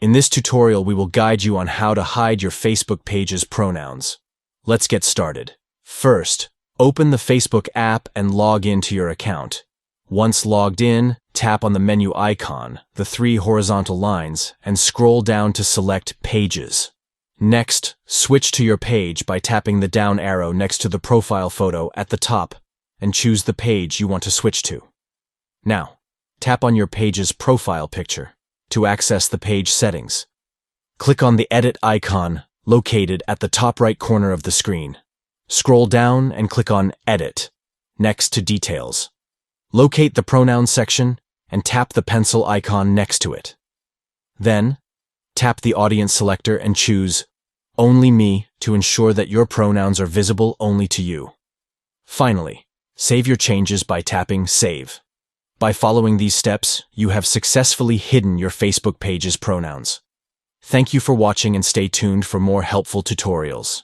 In this tutorial, we will guide you on how to hide your Facebook page's pronouns. Let's get started. First, open the Facebook app and log into your account. Once logged in, tap on the menu icon, the three horizontal lines, and scroll down to select Pages. Next, switch to your page by tapping the down arrow next to the profile photo at the top and choose the page you want to switch to. Now, tap on your page's profile picture to access the page settings. Click on the Edit icon located at the top right corner of the screen. Scroll down and click on Edit, next to Details. Locate the Pronouns section and tap the pencil icon next to it. Then, tap the Audience selector and choose Only Me to ensure that your pronouns are visible only to you. Finally, save your changes by tapping Save. By following these steps, you have successfully hidden your Facebook page's pronouns. Thank you for watching and stay tuned for more helpful tutorials.